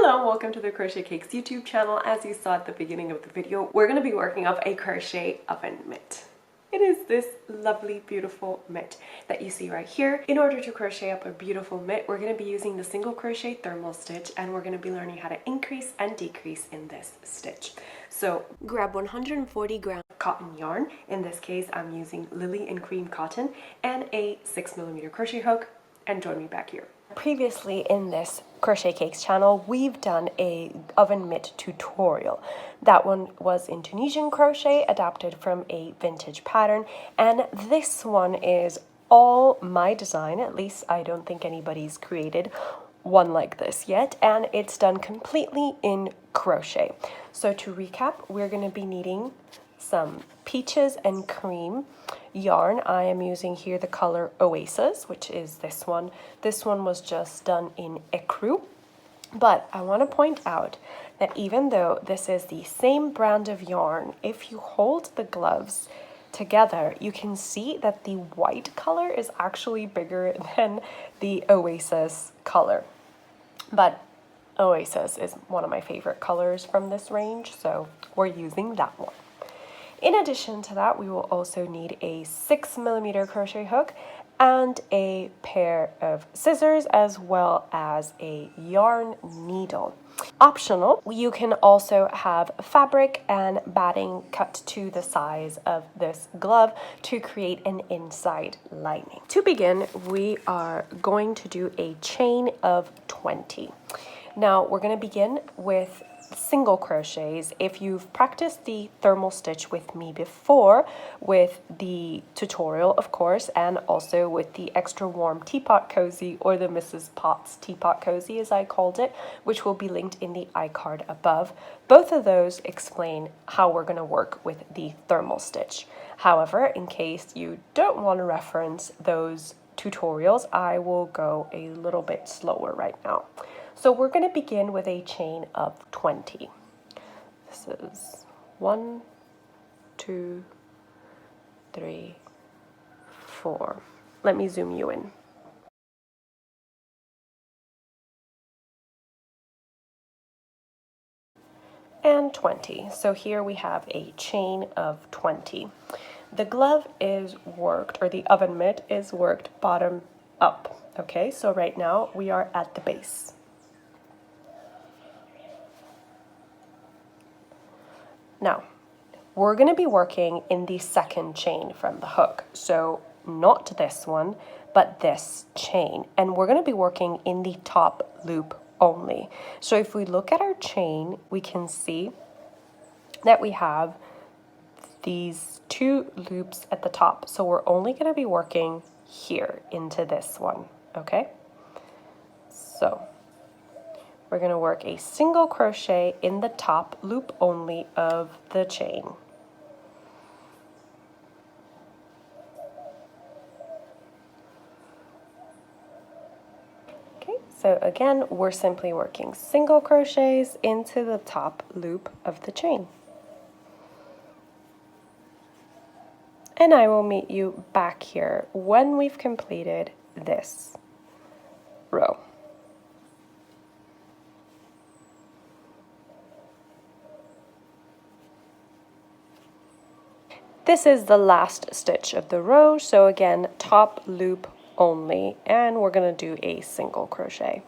Hello, welcome to the Crochet Cakes YouTube channel. As you saw at the beginning of the video, we're going to be working off a crochet oven mitt. It is this lovely, beautiful mitt that you see right here. In order to crochet up a beautiful mitt, we're going to be using the single crochet thermal stitch, and we're going to be learning how to increase and decrease in this stitch. So grab 140 gram cotton yarn. In this case, I'm using Lily and Cream cotton and a 6mm crochet hook, and join me back here. Previously in this Crochet Cakes channel, we've done a oven mitt tutorial. That one was in Tunisian crochet, adapted from a vintage pattern, and this one is all my design. At least I don't think anybody's created one like this yet, and it's done completely in crochet. So to recap, we're going to be needing some Peaches and Cream yarn. I am using here the color Oasis, which is this one. This one was just done in ecru, but I want to point out that even though this is the same brand of yarn, if you hold the gloves together, you can see that the white color is actually bigger than the Oasis color. But Oasis is one of my favorite colors from this range, so we're using that one. In addition to that, we will also need a 6mm crochet hook and a pair of scissors, as well as a yarn needle. Optional, you can also have fabric and batting cut to the size of this glove to create an inside lining. To begin, we are going to do a chain of 20. Now, we're going to begin with single crochets. If you've practiced the thermal stitch with me before, with the tutorial of course, and also with the extra warm teapot cozy, or the Mrs. Potts teapot cozy as I called it, which will be linked in the iCard above, both of those explain how we're going to work with the thermal stitch. However, in case you don't want to reference those tutorials, I will go a little bit slower right now. So we're going to begin with a chain of 20. This is 1, 2, 3, 4. Let me zoom you in. And 20. So here we have a chain of 20. The glove is worked, or the oven mitt is worked bottom up. Okay, so right now we are at the base. Now, we're going to be working in the second chain from the hook. So not this one, but this chain. And we're going to be working in the top loop only. So if we look at our chain, we can see that we have these two loops at the top. So we're only going to be working here into this one, okay? So we're going to work a single crochet in the top loop only of the chain. Okay, so again, we're simply working single crochets into the top loop of the chain. And I will meet you back here when we've completed this row. This is the last stitch of the row, so again, top loop only, and we're going to do a single crochet.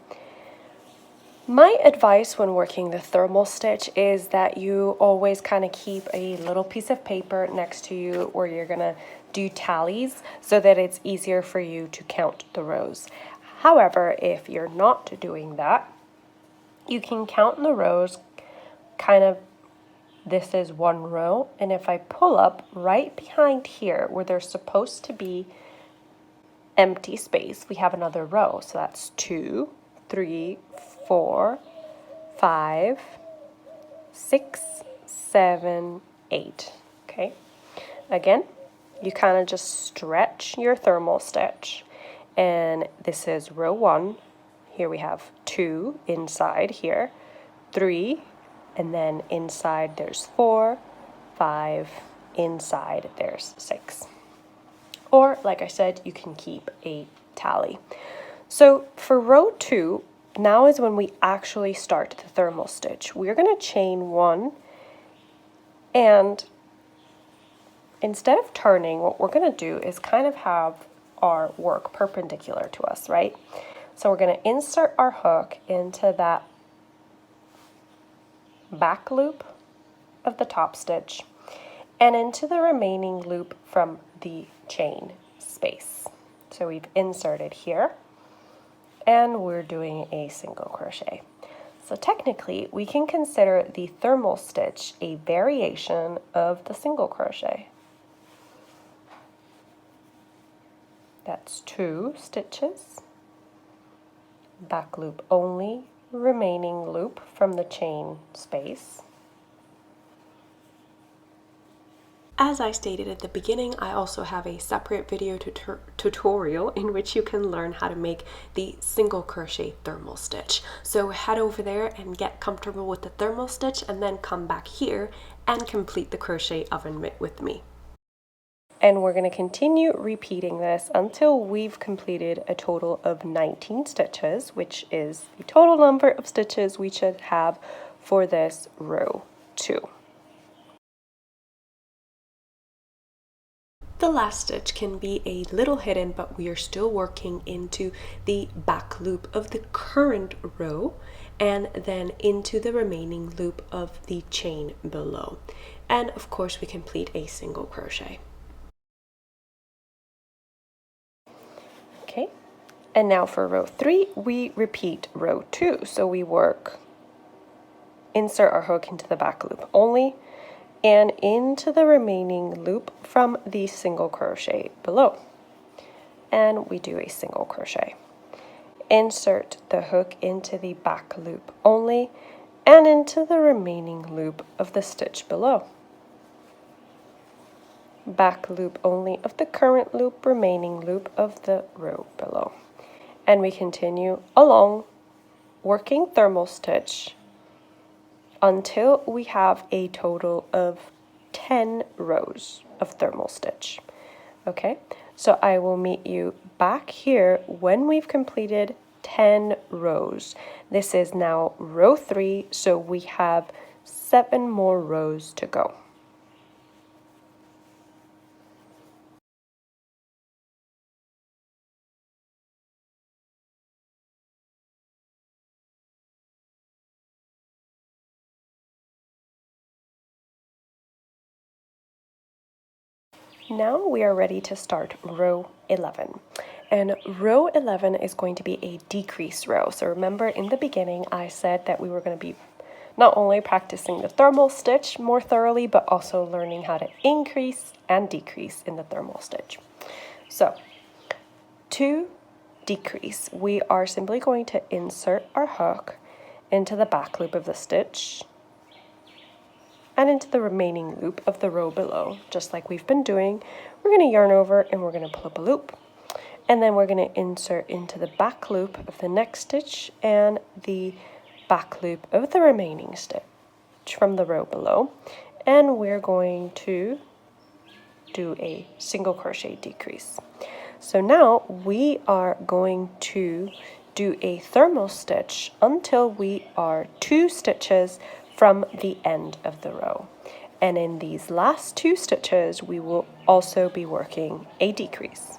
My advice when working the thermal stitch is that you always kind of keep a little piece of paper next to you where you're going to do tallies so that it's easier for you to count the rows. However, if you're not doing that, you can count the rows kind of. This is one row, and if I pull up right behind here where there's supposed to be empty space, we have another row. So that's 2, 3, 4, 5, 6, 7, 8. Okay. Again, you kind of just stretch your thermal stitch, and this is row 1. Here we have 2 inside here, 3. And then inside there's 4, 5, inside there's 6. Or, like I said, you can keep a tally. So for row 2, now is when we actually start the thermal stitch. We're going to chain 1, and instead of turning, what we're going to do is kind of have our work perpendicular to us, right? So we're going to insert our hook into that back loop of the top stitch and into the remaining loop from the chain space. So we've inserted here, and we're doing a single crochet. So technically, we can consider the thermal stitch a variation of the single crochet. That's 2 stitches, back loop only, remaining loop from the chain space. As I stated at the beginning, I also have a separate video tutorial in which you can learn how to make the single crochet thermal stitch. So head over there and get comfortable with the thermal stitch, and then come back here and complete the crochet oven mitt with me. And we're going to continue repeating this until we've completed a total of 19 stitches, which is the total number of stitches we should have for this row 2. The last stitch can be a little hidden, but we are still working into the back loop of the current row and then into the remaining loop of the chain below. And of course, we complete a single crochet. Okay, and now for row 3, we repeat row 2. So we work, insert our hook into the back loop only, and into the remaining loop from the single crochet below. And we do a single crochet. Insert the hook into the back loop only and into the remaining loop of the stitch below. Back loop only of the current loop, remaining loop of the row below. And we continue along, working thermal stitch until we have a total of 10 rows of thermal stitch. Okay, so I will meet you back here when we've completed 10 rows. This is now row 3, so we have 7 more rows to go. Now we are ready to start row 11. And row 11 is going to be a decrease row. So remember, in the beginning I said that we were going to be not only practicing the thermal stitch more thoroughly, but also learning how to increase and decrease in the thermal stitch. So to decrease, we are simply going to insert our hook into the back loop of the stitch and into the remaining loop of the row below, just like we've been doing. We're going to yarn over and we're going to pull up a loop, and then we're going to insert into the back loop of the next stitch and the back loop of the remaining stitch from the row below, and we're going to do a single crochet decrease. So now we are going to do a thermal stitch until we are 2 stitches from the end of the row. And in these last 2 stitches, we will also be working a decrease.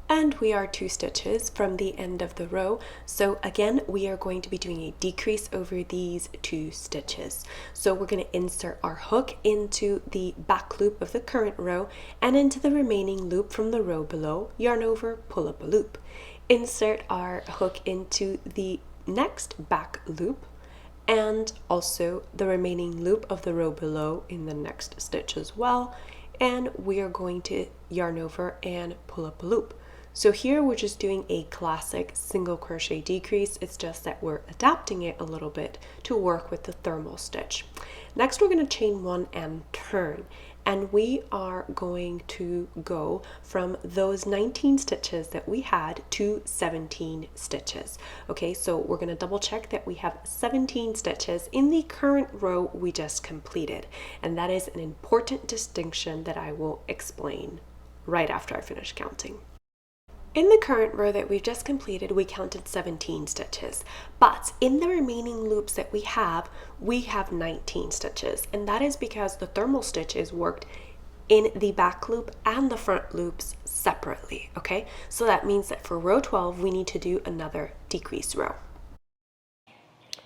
And we are 2 stitches from the end of the row. So again, we are going to be doing a decrease over these 2 stitches. So we're going to insert our hook into the back loop of the current row and into the remaining loop from the row below, yarn over, pull up a loop. Insert our hook into the next back loop and also the remaining loop of the row below in the next stitch as well. And we are going to yarn over and pull up a loop. So here we're just doing a classic single crochet decrease. It's just that we're adapting it a little bit to work with the thermal stitch. Next, we're going to chain 1 and turn. and we are going to go from those 19 stitches that we had to 17 stitches. Okay, so we're going to double check that we have 17 stitches in the current row we just completed, and that is an important distinction that I will explain right after I finish counting. In the current row that we've just completed, we counted 17 stitches, but in the remaining loops that we have 19 stitches, and that is because the thermal stitch is worked in the back loop and the front loops separately, okay? So that means that for row 12, we need to do another decrease row.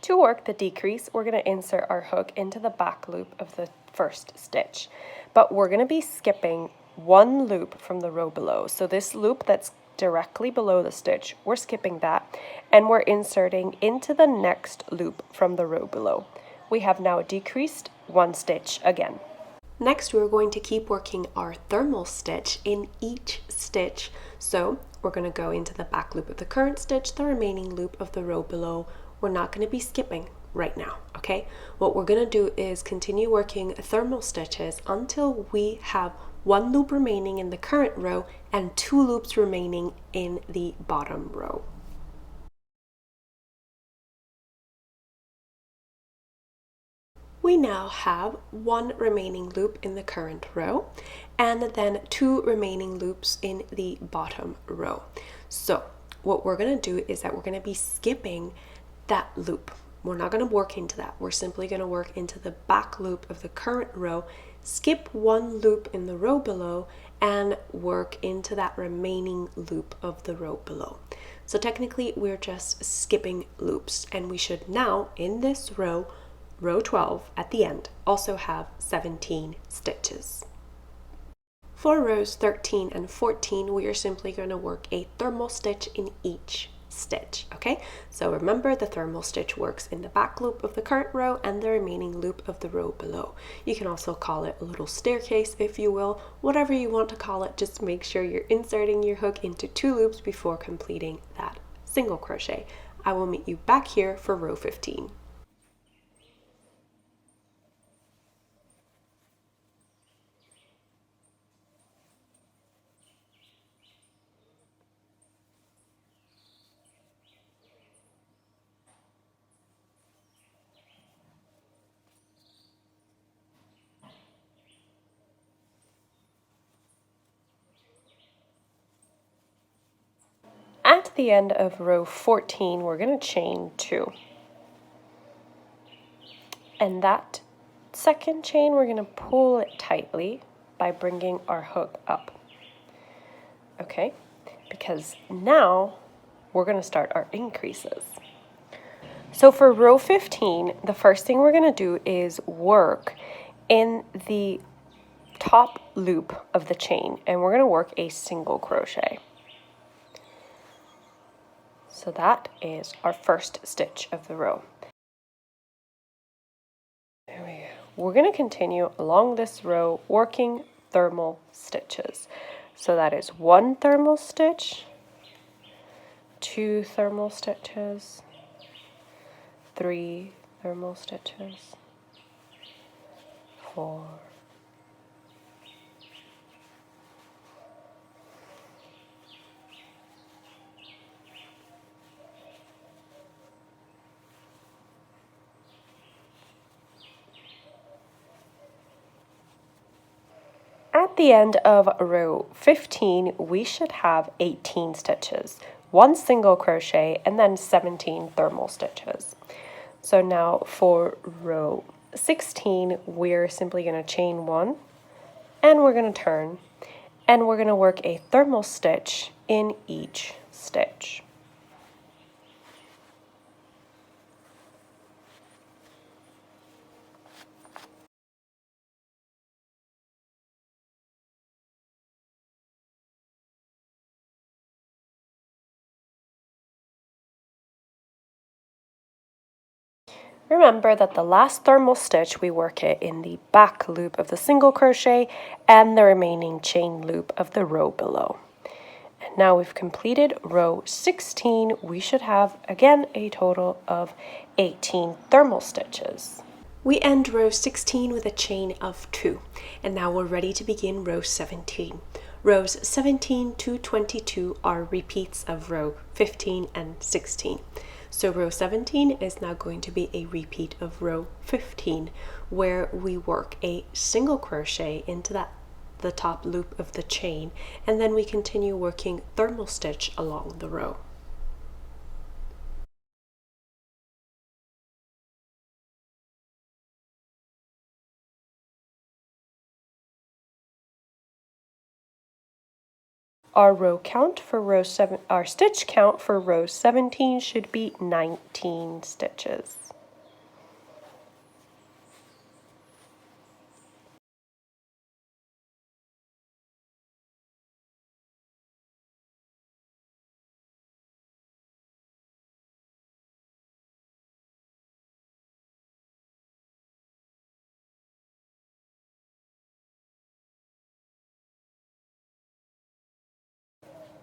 To work the decrease, we're going to insert our hook into the back loop of the first stitch, but we're going to be skipping one loop from the row below. So this loop that's directly below the stitch, we're skipping that, and we're inserting into the next loop from the row below. We have now decreased one stitch again. Next, we're going to keep working our thermal stitch in each stitch. So we're going to go into the back loop of the current stitch, the remaining loop of the row below. We're not going to be skipping right now, okay? What we're going to do is continue working thermal stitches until we have one loop remaining in the current row and 2 loops remaining in the bottom row. We now have 1 remaining loop in the current row and then 2 remaining loops in the bottom row. So what we're going to do is that we're going to be skipping that loop. We're not going to work into that. We're simply going to work into the back loop of the current row, skip 1 loop in the row below, and work into that remaining loop of the row below. So technically we're just skipping loops, and we should now in this row, row 12 at the end, also have 17 stitches. For rows 13 and 14, we are simply going to work a thermal stitch in each stitch, okay? So remember, the thermal stitch works in the back loop of the current row and the remaining loop of the row below. You can also call it a little staircase, if you will, whatever you want to call it. Just make sure you're inserting your hook into 2 loops before completing that single crochet. I will meet you back here for row 15. At the end of row 14, we're going to chain 2. And that second chain, we're going to pull it tightly by bringing our hook up. Okay? Because now we're going to start our increases. So for row 15, the first thing we're going to do is work in the top loop of the chain, and we're going to work a single crochet. So that is our first stitch of the row. There we go. We're going to continue along this row working thermal stitches. So that is 1 thermal stitch, 2 thermal stitches, 3 thermal stitches, 4, At the end of row 15, we should have 18 stitches, 1 single crochet, and then 17 thermal stitches. So now for row 16, we're simply going to chain 1, and we're going to turn, and we're going to work a thermal stitch in each stitch. Remember that the last thermal stitch, we work it in the back loop of the single crochet and the remaining chain loop of the row below. And now we've completed row 16, we should have again a total of 18 thermal stitches. We end row 16 with a chain of 2, and now we're ready to begin row 17. Rows 17 to 22 are repeats of row 15 and 16. So row 17 is now going to be a repeat of row 15, where we work a single crochet into the top loop of the chain, and then we continue working thermal stitch along the row. Our stitch count for row 17 should be 19 stitches.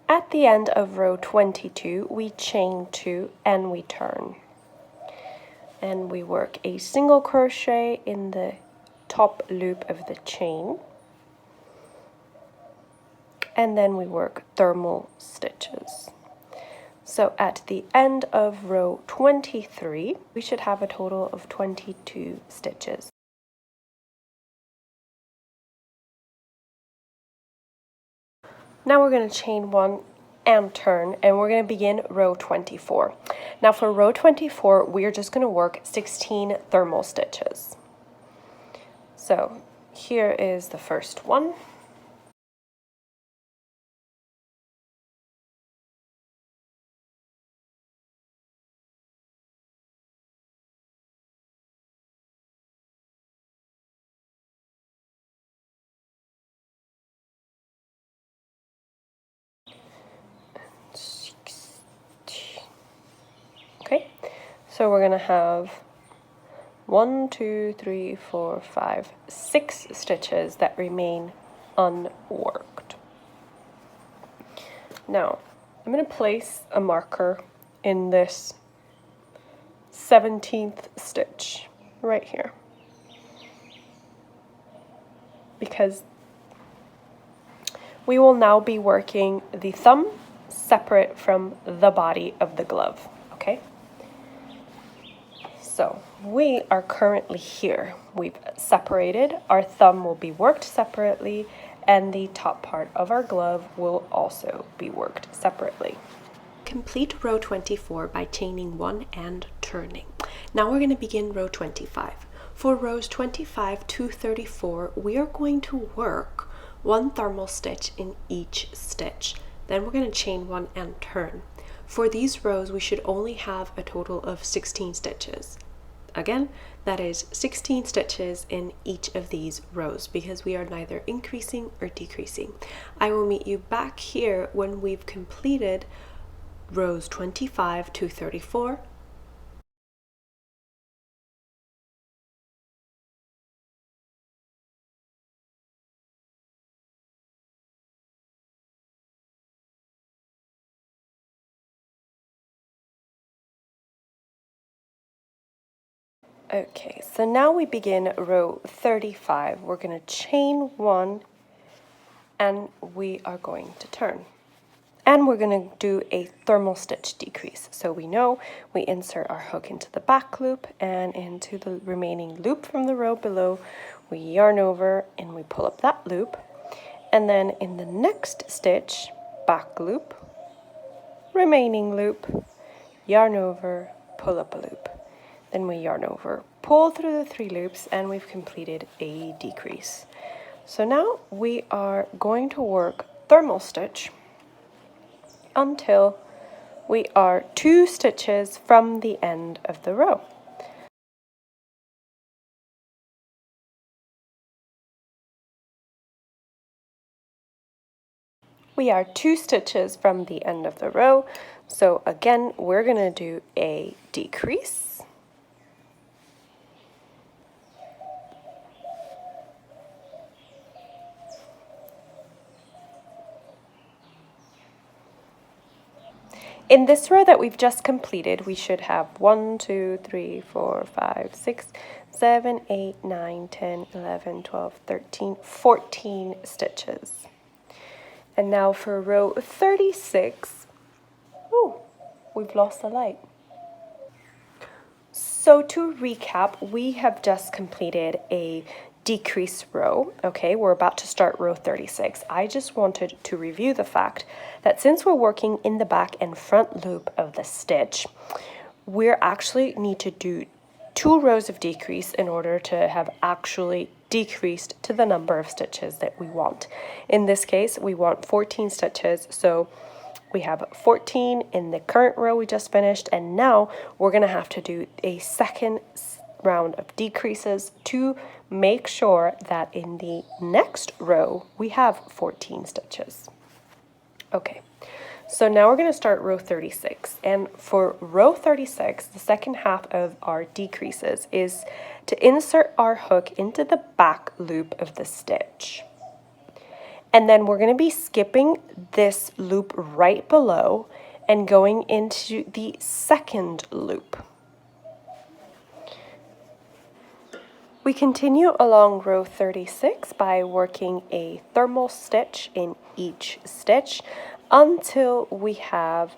At the end of row 22, we chain 2 and we turn. And we work a single crochet in the top loop of the chain. And then we work thermal stitches. So at the end of row 23, we should have a total of 22 stitches. Now we're going to chain 1 and turn, and we're going to begin row 24. Now for row 24, we're just going to work 16 thermal stitches. So here is the first one. Okay, so we're going to have 1, 2, 3, 4, 5, 6 stitches that remain unworked. Now, I'm going to place a marker in this 17th stitch right here, because we will now be working the thumb separate from the body of the glove, okay? So we are currently here. We've separated. Our thumb will be worked separately, and the top part of our glove will also be worked separately. Complete row 24 by chaining 1 and turning. Now we're going to begin row 25. For rows 25 to 34, we are going to work 1 thermal stitch in each stitch. Then we're going to chain 1 and turn. For these rows, we should only have a total of 16 stitches. Again, that is 16 stitches in each of these rows, because we are neither increasing or decreasing. I will meet you back here when we've completed rows 25 to 34. Okay, so now we begin row 35. We're going to chain 1 and we are going to turn. And we're going to do a thermal stitch decrease. So we know we insert our hook into the back loop and into the remaining loop from the row below. We yarn over and we pull up that loop. And then in the next stitch, back loop, remaining loop, yarn over, pull up a loop. Then we yarn over, pull through the 3 loops, and we've completed a decrease. So now we are going to work thermal stitch until we are 2 stitches from the end of the row. We are 2 stitches from the end of the row, so again we're going to do a decrease. In this row that we've just completed, we should have 1, 2, 3, 4, 5, 6, 7, 8, 9, 10, 11, 12, 13, 14 stitches. And now for row 36, oh, we've lost the light. So to recap, we have just completed a decrease row. Okay, we're about to start row 36. I just wanted to review the fact that since we're working in the back and front loop of the stitch, we're actually need to do 2 rows of decrease in order to have actually decreased to the number of stitches that we want. In this case, we want 14 stitches, so we have 14 in the current row we just finished, and now we're going to have to do a second round of decreases to make sure that in the next row we have 14 stitches. Okay, so now we're going to start row 36, and for row 36, the second half of our decreases is to insert our hook into the back loop of the stitch. And then we're going to be skipping this loop right below and going into the second loop. We continue along row 36 by working a thermal stitch in each stitch until we have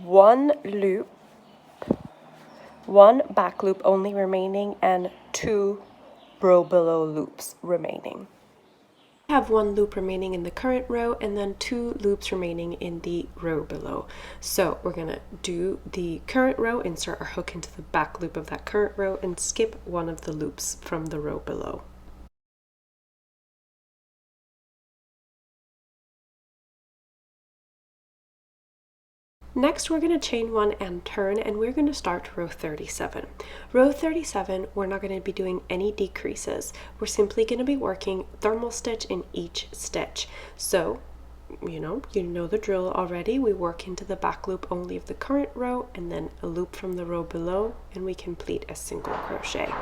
1 loop, 1 back loop only remaining, and 2 row below loops remaining. We have 1 loop remaining in the current row and then 2 loops remaining in the row below. So we're going to do the current row, insert our hook into the back loop of that current row, and skip one of the loops from the row below. Next, we're going to chain 1 and turn, and we're going to start row 37. Row 37, we're not going to be doing any decreases. We're simply going to be working thermal stitch in each stitch. So, you know the drill already. We work into the back loop only of the current row, and then a loop from the row below, and we complete a single crochet.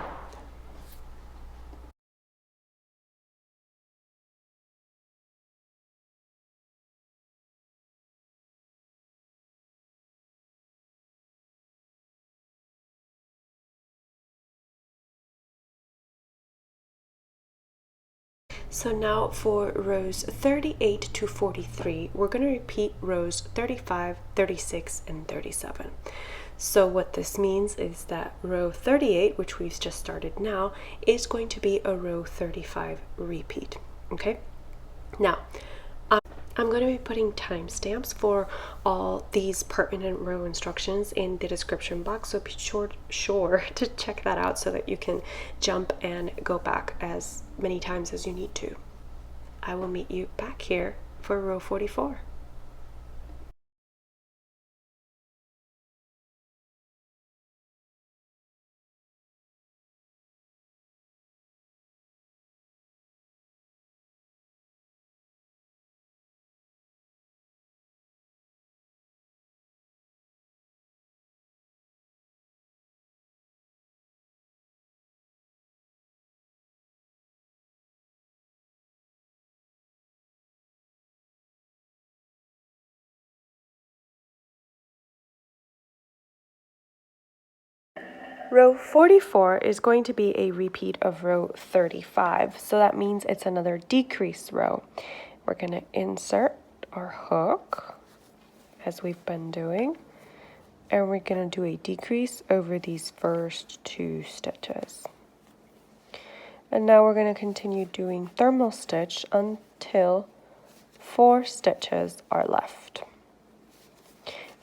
So now for rows 38 to 43, we're going to repeat rows 35, 36, and 37. So what this means is that row 38, which we've just started now, is going to be a row 35 repeat. Okay? Now, I'm going to be putting timestamps for all these pertinent row instructions in the description box, so be sure to check that out so that you can jump and go back as many times as you need to. I will meet you back here for row 44. Row 44 is going to be a repeat of row 35, so that means it's another decrease row. We're going to insert our hook, as we've been doing, and we're going to do a decrease over these first 2 stitches. And now we're going to continue doing thermal stitch until 4 stitches are left.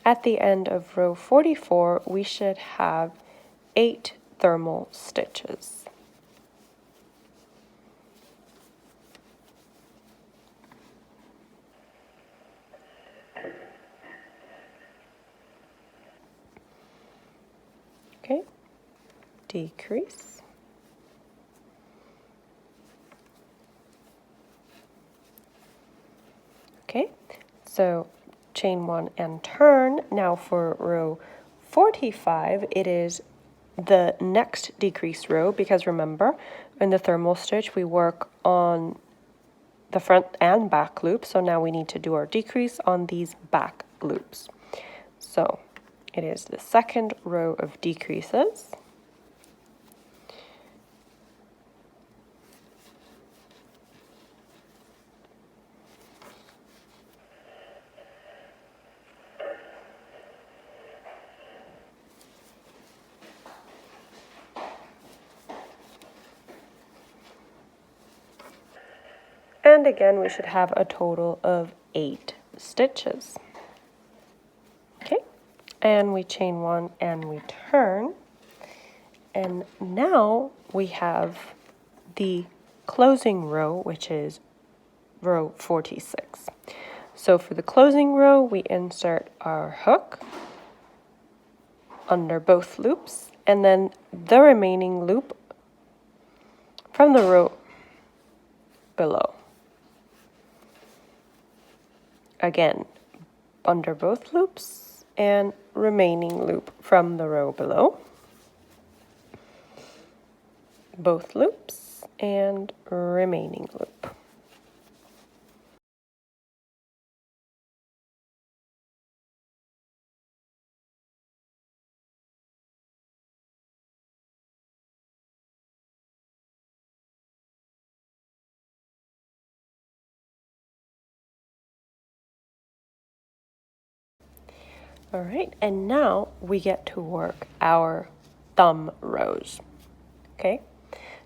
At the end of row 44, we should have 8 thermal stitches. Okay, decrease. Okay, so chain 1 and turn. Now for row 45, it is the next decrease row, because remember, in the thermal stitch we work on the front and back loop, so now we need to do our decrease on these back loops. So it is the second row of decreases. And again, we should have a total of 8 stitches. Okay, and we chain 1 and we turn. And now we have the closing row, which is row 46. So for the closing row, we insert our hook under both loops, and then the remaining loop from the row below. Again, under both loops and remaining loop from the row below. Both loops and remaining loop. All right, and now we get to work our thumb rows. Okay,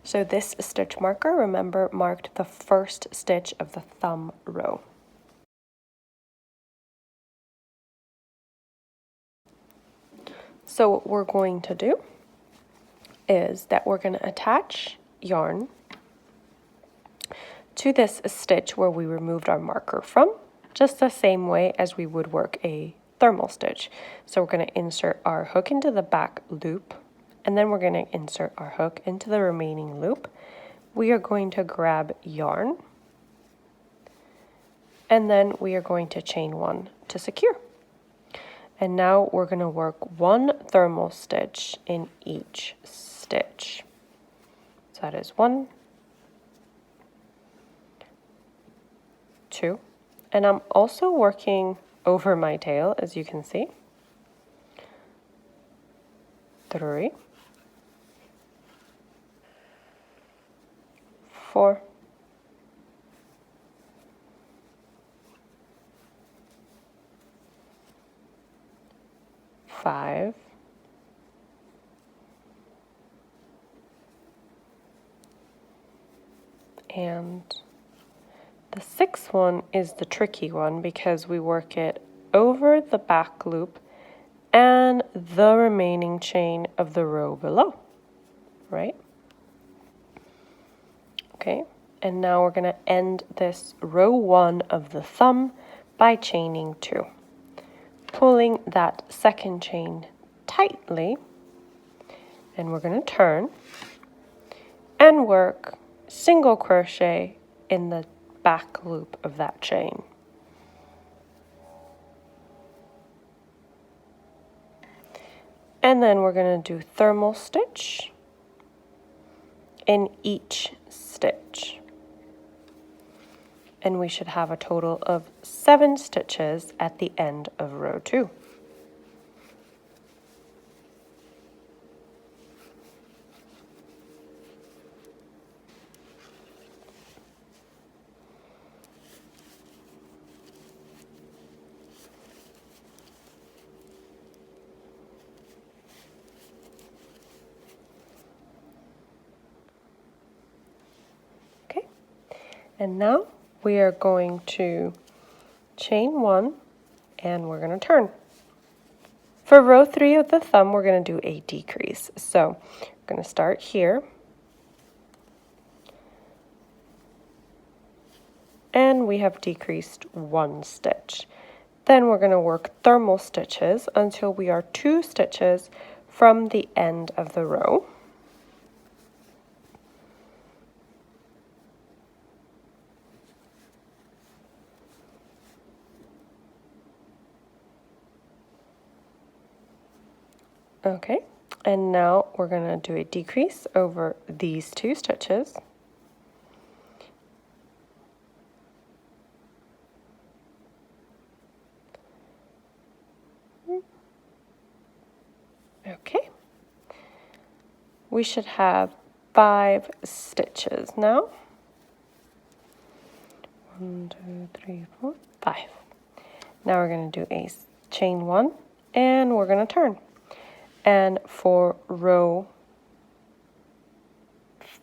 so this stitch marker, remember, marked the first stitch of the thumb row. So what we're going to do is that we're going to attach yarn to this stitch where we removed our marker from, just the same way as we would work a thermal stitch. So we're going to insert our hook into the back loop, and then we're going to insert our hook into the remaining loop. We are going to grab yarn, and then we are going to chain 1 to secure. And now we're going to work 1 thermal stitch in each stitch. So that is 1, 2, and I'm also working over my tail, as you can see. 3, 4, 5, and the 6th one is the tricky one because we work it over the back loop and the remaining chain of the row below, right? Okay, and now we're going to end this row 1 of the thumb by chaining 2. Pulling that second chain tightly, and we're going to turn and work single crochet in the back loop of that chain. And then we're going to do thermal stitch in each stitch. And we should have a total of 7 stitches at the end of row 2. Okay, and now we are going to chain 1 and we're going to turn. For row 3 of the thumb, we're going to do a decrease. So we're going to start here. And we have decreased 1 stitch. Then we're going to work thermal stitches until we are 2 stitches from the end of the row. Okay, and now we're going to do a decrease over these 2 stitches. we should have 5 stitches now. 1, 2, 3, 4, 5. Now we're going to do a chain 1 and we're going to turn. And for row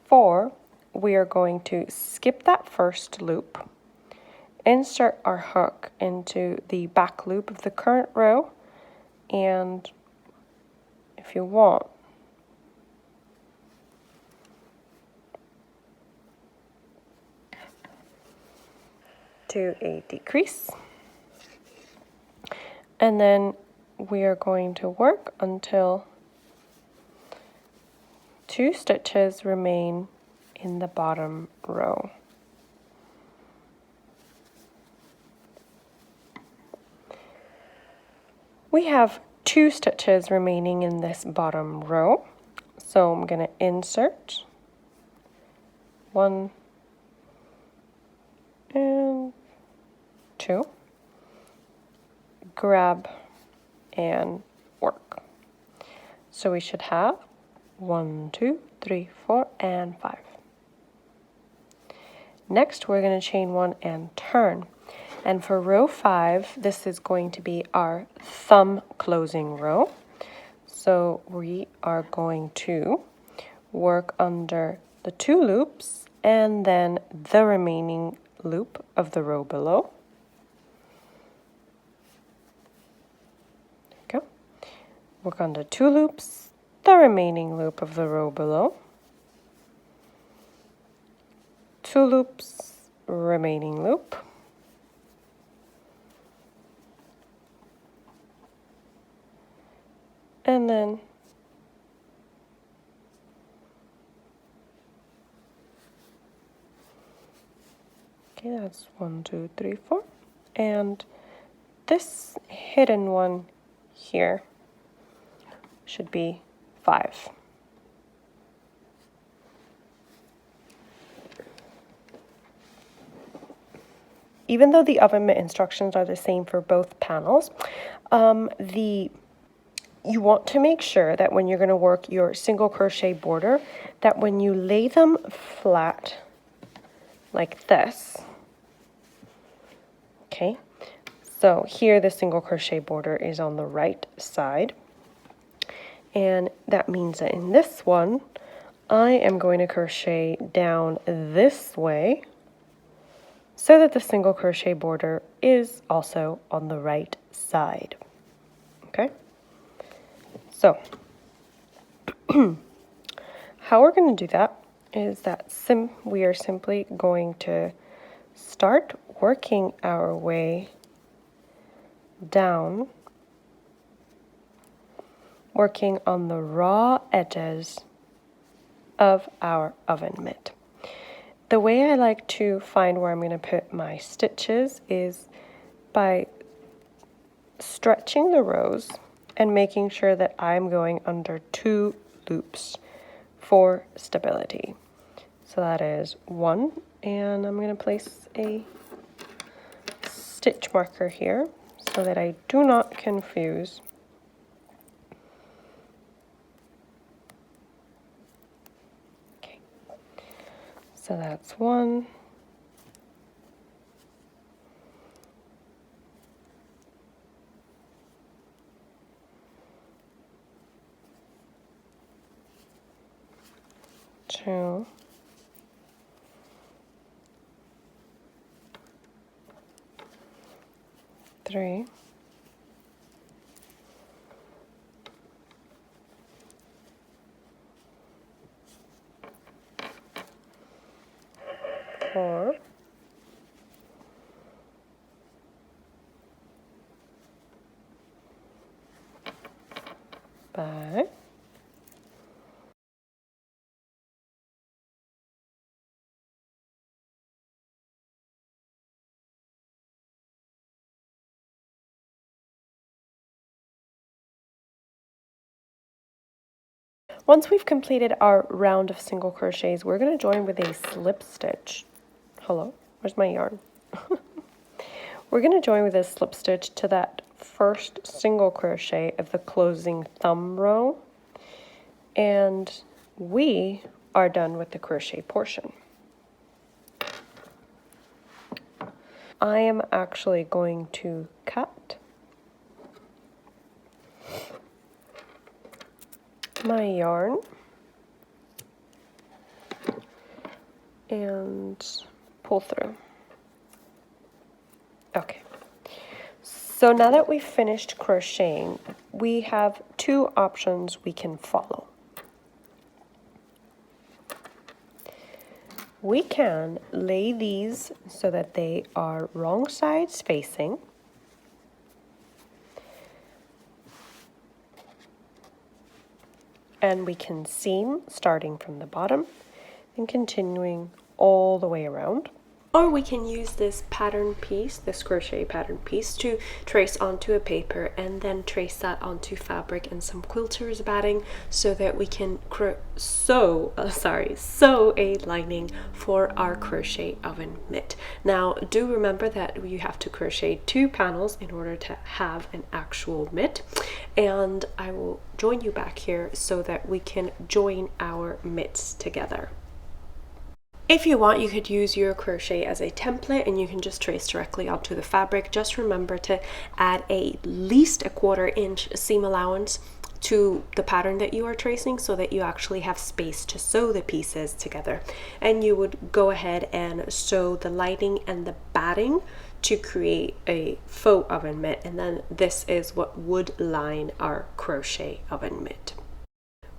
4, we are going to skip that first loop, insert our hook into the back loop of the current row, and if you want, do a decrease, and then we are going to work until 2 stitches remain in the bottom row. We have 2 stitches remaining in this bottom row, so I'm going to insert 1 and 2, grab and work. So we should have 1, 2, 3, 4, and 5. Next, we're going to chain 1 and turn. And for row 5, this is going to be our thumb closing row. So we are going to work under the 2 loops and then the remaining loop of the row below. There we go. Work under 2 loops, the remaining loop of the row below. 2 loops, remaining loop. And then okay, that's 1, 2, 3, 4. And this hidden one here should be 5. Even though the oven mitt instructions are the same for both panels, you want to make sure that when you're going to work your single crochet border, that when you lay them flat like this, okay, so here the single crochet border is on the right side, and that means that in this one, I am going to crochet down this way so that the single crochet border is also on the right side, okay? So, how we're going to do that is that we are simply going to start working our way down, working on the raw edges of our oven mitt. The way I like to find where I'm going to put my stitches is by stretching the rows and making sure that I'm going under 2 loops for stability. So that is 1, and I'm going to place a stitch marker here so that I do not confuse okay. So that's 1. 2, 3, 4, 5, Once we've completed our round of single crochets, we're going to join with a slip stitch. Hello, where's my yarn? We're going to join with a slip stitch to that first single crochet of the closing thumb row. And we are done with the crochet portion. I am actually going to cut my yarn and pull through. Okay. So now that we've finished crocheting, we have two options we can follow. We can lay these so that they are wrong sides facing. And we can seam starting from the bottom and continuing all the way around. Or we can use this pattern piece, this crochet pattern piece, to trace onto a paper and then trace that onto fabric and some quilter's batting so that we can sew a lining for our crochet oven mitt. Now, do remember that you have to crochet 2 panels in order to have an actual mitt, and I will join you back here so that we can join our mitts together. If you want, you could use your crochet as a template and you can just trace directly onto the fabric. Just remember to add at least a 1/4 inch seam allowance to the pattern that you are tracing so that you actually have space to sew the pieces together. And you would go ahead and sew the lining and the batting to create a faux oven mitt, and then this is what would line our crochet oven mitt.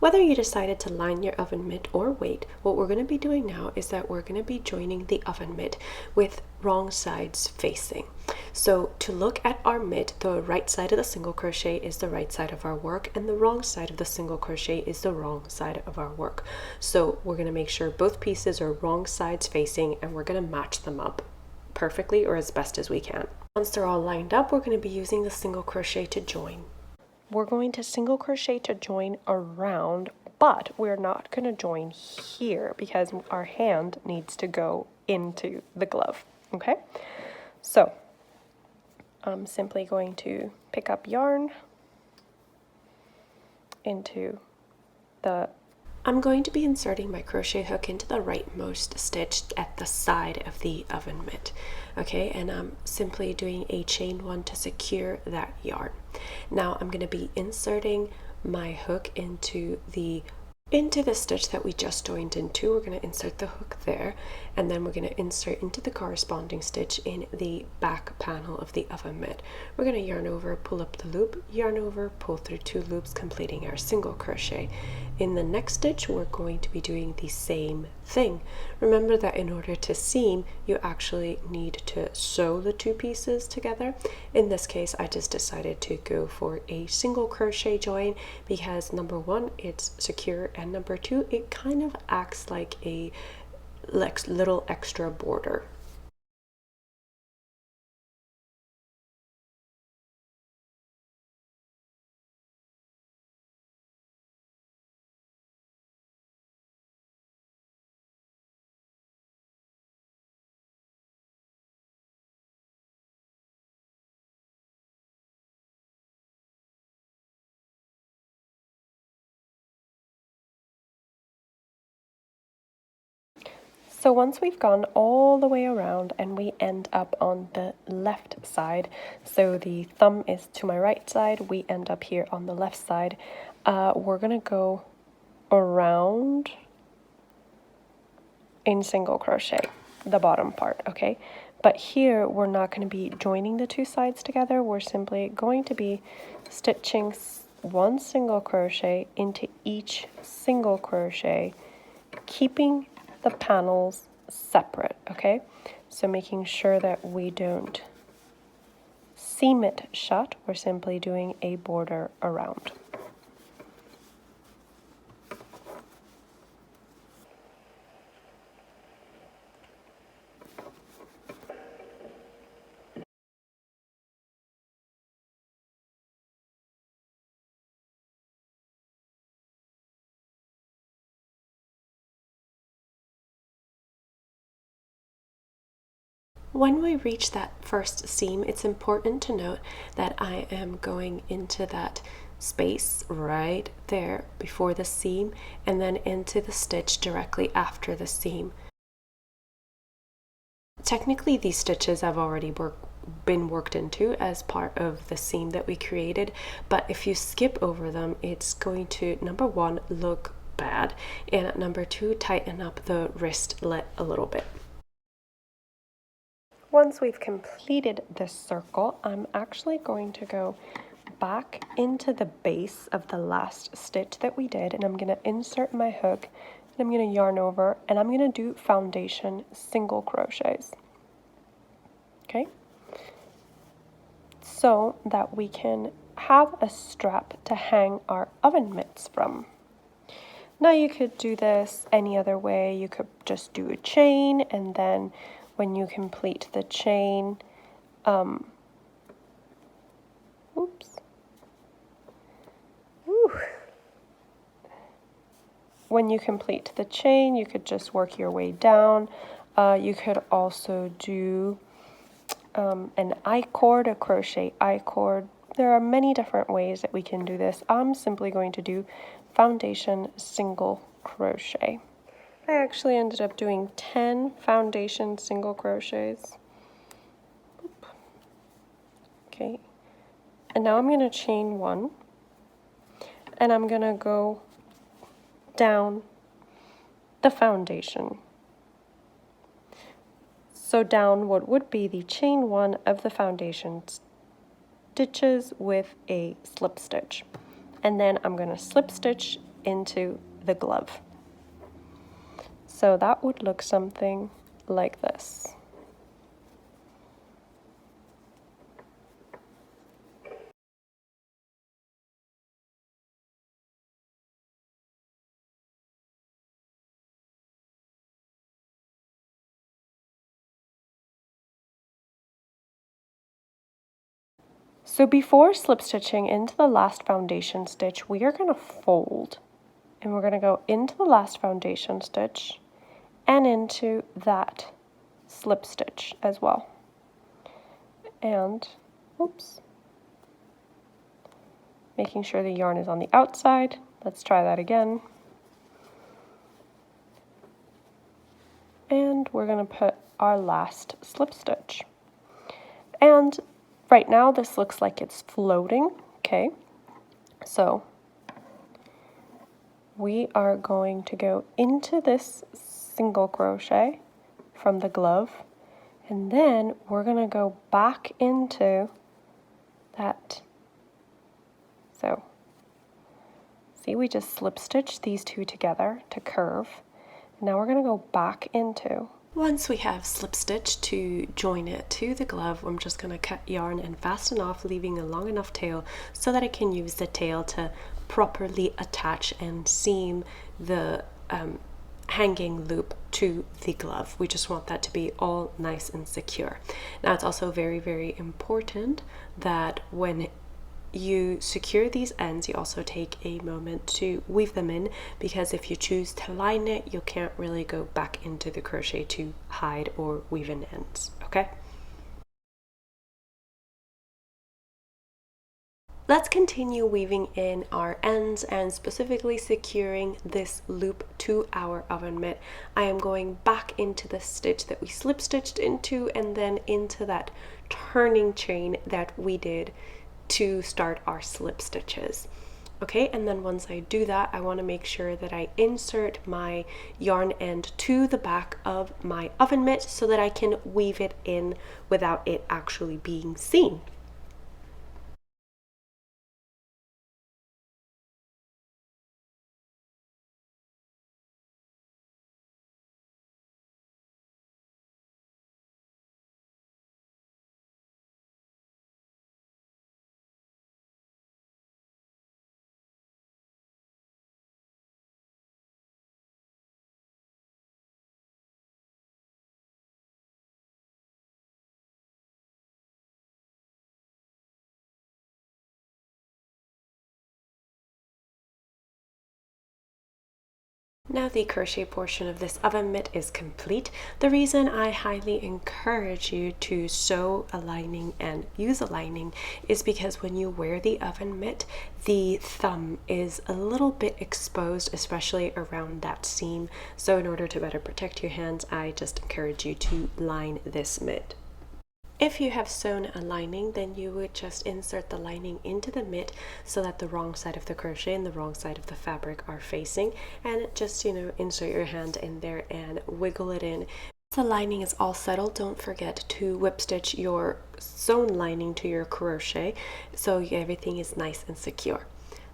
Whether you decided to line your oven mitt or wait, what we're going to be doing now is that we're going to be joining the oven mitt with wrong sides facing. So to look at our mitt, the right side of the single crochet is the right side of our work, and the wrong side of the single crochet is the wrong side of our work. So we're going to make sure both pieces are wrong sides facing, and we're going to match them up perfectly or as best as we can. Once they're all lined up, we're going to be using the single crochet to join. We're going to single crochet to join around, but we're not going to join here because our hand needs to go into the glove, okay? So I'm simply going to pick up yarn into the... I'm going to be inserting my crochet hook into the rightmost stitch at the side of the oven mitt, okay? And I'm simply doing a chain 1 to secure that yarn. Now I'm going to be inserting my hook into the stitch that we just joined into. We're going to insert the hook there, and then we're going to insert into the corresponding stitch in the back panel of the oven mitt. We're going to yarn over, pull up the loop, yarn over, pull through 2 loops, completing our single crochet. In the next stitch, we're going to be doing the same thing. Remember that in order to seam, you actually need to sew the 2 pieces together. In this case, I just decided to go for a single crochet join because number 1, it's secure, and number 2, it kind of acts like a little extra border. So once we've gone all the way around and we end up on the left side, so the thumb is to my right side, we end up here on the left side, we're going to go around in single crochet, the bottom part, okay? But here we're not going to be joining the 2 sides together, we're simply going to be stitching 1 single crochet into each single crochet, keeping the panels separate, okay? So making sure that we don't seam it shut, we're simply doing a border around. When we reach that first seam, it's important to note that I am going into that space right there before the seam, and then into the stitch directly after the seam. Technically, these stitches have already been worked into as part of the seam that we created, but if you skip over them, it's going to, number one, look bad, and number two, tighten up the wristlet a little bit. Once we've completed this circle, I'm actually going to go back into the base of the last stitch that we did, and I'm going to insert my hook, and I'm going to yarn over, and I'm going to do foundation single crochets. Okay, so that we can have a strap to hang our oven mitts from. Now you could do this any other way. You could just do a chain, and then when you complete the chain, when you complete the chain, you could just work your way down. You could also do an I-cord, a crochet I-cord. There are many different ways that we can do this. I'm simply going to do foundation single crochet. I actually ended up doing 10 foundation single crochets. Okay, and now I'm going to chain one, and I'm going to go down the foundation. So down what would be the chain one of the foundation stitches with a slip stitch. And then I'm going to slip stitch into the glove. So that would look something like this. So before slip stitching into the last foundation stitch, we are going to fold, and we're going to go into the last foundation stitch and into that slip stitch as well. And, oops, making sure the yarn is on the outside. Let's try that again. And we're going to put our last slip stitch. And right now this looks like it's floating, okay? So we are going to go into this single crochet from the glove, and then we're going to go back into that. So see, we just slip stitched these two together to curve. Now we're going to go back into. Once we have slip stitched to join it to the glove, I'm just going to cut yarn and fasten off, leaving a long enough tail so that I can use the tail to properly attach and seam the hanging loop to the glove. We just want that to be all nice and secure. Now it's also very, very important that when you secure these ends, you also take a moment to weave them in, because if you choose to line it, you can't really go back into the crochet to hide or weave in ends, okay? Let's continue weaving in our ends and specifically securing this loop to our oven mitt. I am going back into the stitch that we slip stitched into, and then into that turning chain that we did to start our slip stitches. Okay, and then once I do that, I want to make sure that I insert my yarn end to the back of my oven mitt so that I can weave it in without it actually being seen. Now the crochet portion of this oven mitt is complete. The reason I highly encourage you to sew a lining and use a lining is because when you wear the oven mitt, the thumb is a little bit exposed, especially around that seam. So in order to better protect your hands, I just encourage you to line this mitt. If you have sewn a lining, then you would just insert the lining into the mitt so that the wrong side of the crochet and the wrong side of the fabric are facing, and just, insert your hand in there and wiggle it in. Once the lining is all settled, don't forget to whip stitch your sewn lining to your crochet so everything is nice and secure.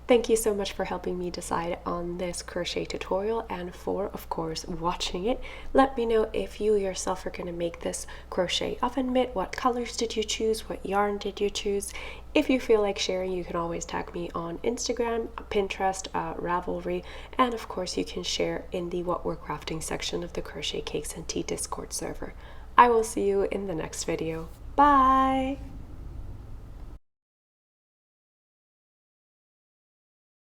Thank you so much for helping me decide on this crochet tutorial and for, of course, watching it. Let me know if you yourself are going to make this crochet oven mitt. What colors did you choose? What yarn did you choose? If you feel like sharing, you can always tag me on Instagram, Pinterest, Ravelry, and of course you can share in the What We're Crafting section of the Crochet Cakes and Tea Discord server. I will see you in the next video. Bye!